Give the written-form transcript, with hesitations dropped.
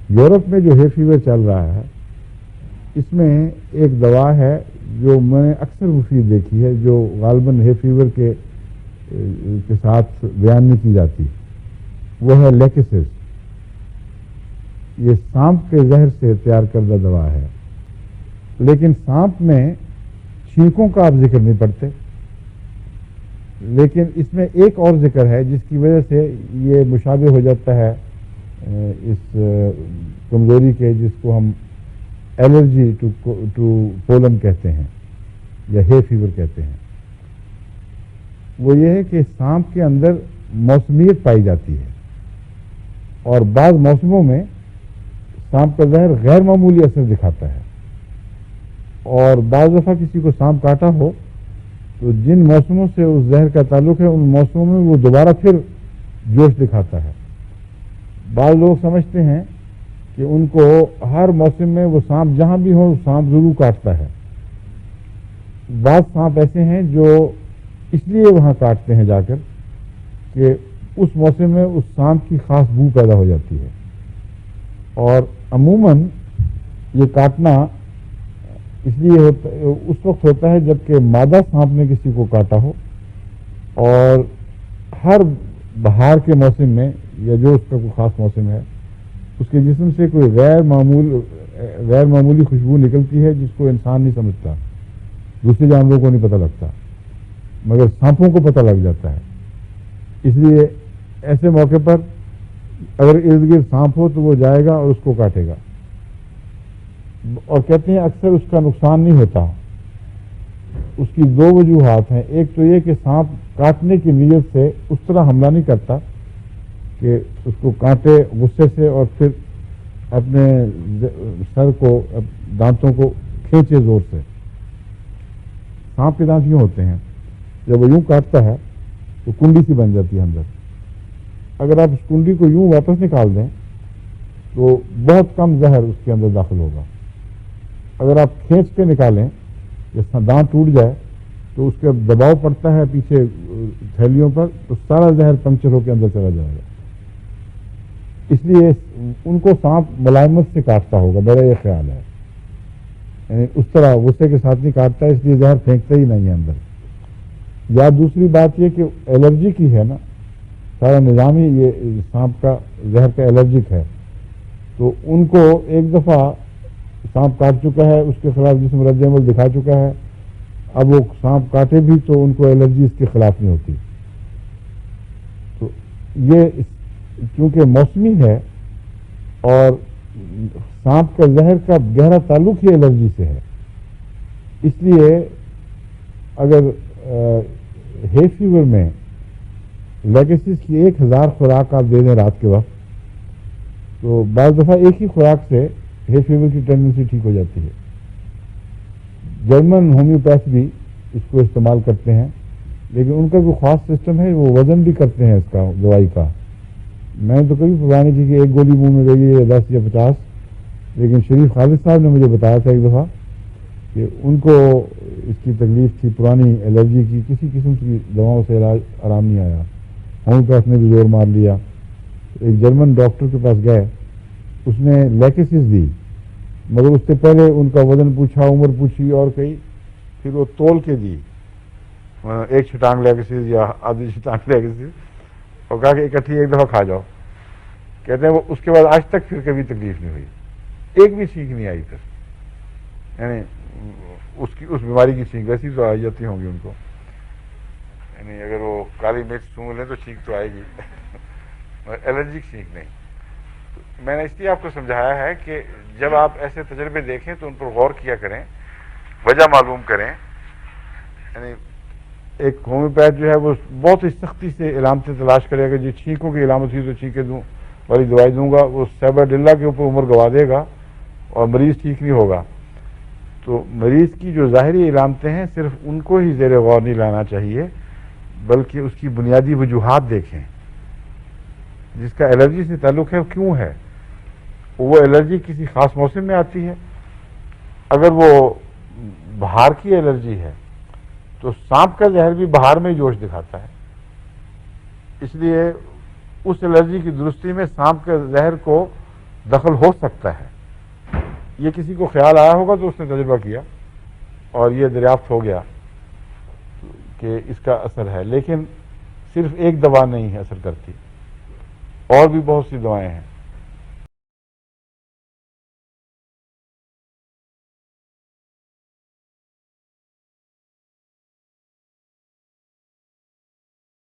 Europe میں جو ہے فیور چل رہا ہے، اس میں ایک دوا ہے جو میں نے اکثر مفید دیکھی ہے، جو غالباً ہے فیور کے ساتھ بیان نہیں کی جاتی، وہ ہے لیکسس۔ یہ سانپ کے زہر سے تیار کردہ دوا ہے، لیکن سانپ میں چھینکوں کا آپ ذکر نہیں پڑتے، لیکن اس میں ایک اور ذکر ہے جس کی وجہ سے یہ مشابہ ہو جاتا ہے اس کمزوری کے، جس کو ہم الرجی ٹو پولن کہتے ہیں یا ہے فیور کہتے ہیں۔ وہ یہ ہے کہ سانپ کے اندر موسمیت پائی جاتی ہے، اور بعض موسموں میں سانپ کا زہر غیر معمولی اثر دکھاتا ہے، اور بعض دفعہ کسی کو سانپ کاٹا ہو تو جن موسموں سے اس زہر کا تعلق ہے ان موسموں میں وہ دوبارہ پھر جوش دکھاتا ہے۔ بعض لوگ سمجھتے ہیں کہ ان کو ہر موسم میں وہ سانپ جہاں بھی ہو سانپ ضرور کاٹتا ہے۔ بعض سانپ ایسے ہیں جو اس لیے وہاں کاٹتے ہیں جا کر کہ اس موسم میں اس سانپ کی خاص بو پیدا ہو جاتی ہے، اور عموماً یہ کاٹنا اس لیے اس وقت ہوتا ہے جبکہ مادہ سانپ نے کسی کو کاٹا ہو، اور ہر بہار کے موسم میں یا جو اس کا کوئی خاص موسم ہے اس کے جسم سے کوئی غیر معمولی خوشبو نکلتی ہے جس کو انسان نہیں سمجھتا، دوسرے جانوروں کو نہیں پتہ لگتا، مگر سانپوں کو پتہ لگ جاتا ہے۔ اس لیے ایسے موقع پر اگر ارد گرد سانپ ہو تو وہ جائے گا اور اس کو کاٹے گا، اور کہتے ہیں اکثر اس کا نقصان نہیں ہوتا۔ اس کی دو وجوہات ہیں، ایک تو یہ کہ سانپ کاٹنے کی نیت سے اس طرح حملہ نہیں کرتا کہ اس کو کاٹے غصے سے اور پھر اپنے سر کو دانتوں کو کھینچے زور سے۔ سانپ کے دانت یوں ہوتے ہیں، جب وہ یوں کاٹتا ہے تو کنڈی سی بن جاتی ہے اندر، اگر آپ اس کنڈی کو یوں واپس نکال دیں تو بہت کم زہر اس کے اندر داخل ہوگا۔ اگر آپ کھینچ کے نکالیں، جس طرح دانت ٹوٹ جائے تو اس کا دباؤ پڑتا ہے پیچھے تھیلیوں پر، تو سارا زہر پنکچر ہو کے اندر چلا جائے گا۔ اس لیے ان کو سانپ ملائمت سے کاٹتا ہوگا، میرا یہ خیال ہے، یعنی اس طرح غصے کے ساتھ نہیں کاٹتا، اس لیے زہر پھینکتا ہی نہیں ہے اندر۔ یا دوسری بات یہ کہ الرجی کی ہے نا، سارا نظام ہی یہ سانپ کا زہر کا الرجک ہے، تو ان کو ایک دفعہ سانپ کاٹ چکا ہے، اس کے خلاف جسم رد عمل دکھا چکا ہے، اب وہ سانپ کاٹے بھی تو ان کو الرجی اس کے خلاف نہیں ہوتی۔ تو یہ چونکہ موسمی ہے اور سانپ کا زہر کا گہرا تعلق ہی الرجی سے ہے، اس لیے اگر ہے فیور میں لیگسس کی 1000 خوراک آپ دے دیں رات کے وقت، تو بعض دفعہ ایک ہی خوراک سے ہے فیور کی ٹینڈنسی ٹھیک ہو جاتی ہے۔ جرمن ہومیوپیتھ بھی اس کو استعمال کرتے ہیں، لیکن ان کا کوئی خاص سسٹم ہے، وہ وزن بھی کرتے ہیں اس کا دوائی کا۔ میں نے تو کبھی پرواہ نہیں کی کہ ایک گولی منہ میں گئی ہے 10 یا 50، لیکن شریف خالد صاحب نے مجھے بتایا تھا ایک دفعہ کہ ان کو اس کی تکلیف تھی، پرانی الرجی کی، کسی قسم کی دواؤں سے علاج آرام نہیں آیا، ہومیوپیتھ نے بھی زور مار لیا، ایک جرمن ڈاکٹر کے پاس گئے، اس نے لیکسس دی، مگر اس سے پہلے ان کا وزن پوچھا، عمر پوچھی اور کئی، پھر وہ تول کے دی، ایک چھٹانگ لیکسس یا آدھی چھٹانگ لیکسس، اور کہا کہ اکٹھی ایک دفعہ کھا جاؤ۔ کہتے ہیں وہ اس کے بعد آج تک پھر کبھی تکلیف نہیں ہوئی، ایک بھی چھینک نہیں آئی پھر، یعنی اس بیماری کی چھینک ویسی تو آ جاتی ہوں گی ان کو، یعنی اگر وہ کالی مرچ سونگھ لیں تو چھینک تو آئے گی الرجک چھینک نہیں۔ میں نے اس لیے آپ کو سمجھایا ہے کہ جب آپ ایسے تجربے دیکھیں تو ان پر غور کیا کریں، وجہ معلوم کریں۔ یعنی ایک ہومیوپیتھ جو ہے وہ بہت ہی سختی سے علامتیں تلاش کرے گا، جو چھینکوں کی علامت ہوئی تو چھینکیں دوں والی دوائی دوں گا، وہ سیبرڈیلا کے اوپر عمر گوا دے گا اور مریض ٹھیک نہیں ہوگا۔ تو مریض کی جو ظاہری علامتیں ہیں صرف ان کو ہی زیر غور نہیں لانا چاہیے، بلکہ اس کی بنیادی وجوہات دیکھیں، جس کا الرجی سے تعلق ہے کیوں ہے، وہ الرجی کسی خاص موسم میں آتی ہے۔ اگر وہ بہار کی الرجی ہے تو سانپ کا زہر بھی بہار میں ہی جوش دکھاتا ہے، اس لیے اس الرجی کی درستی میں سانپ کے زہر کو دخل ہو سکتا ہے. یہ کسی کو خیال آیا ہوگا تو اس نے تجربہ کیا اور یہ دریافت ہو گیا کہ اس کا اثر ہے. لیکن صرف ایک دوا نہیں ہے اثر کرتی، اور بھی بہت سی دوائیں ہیں.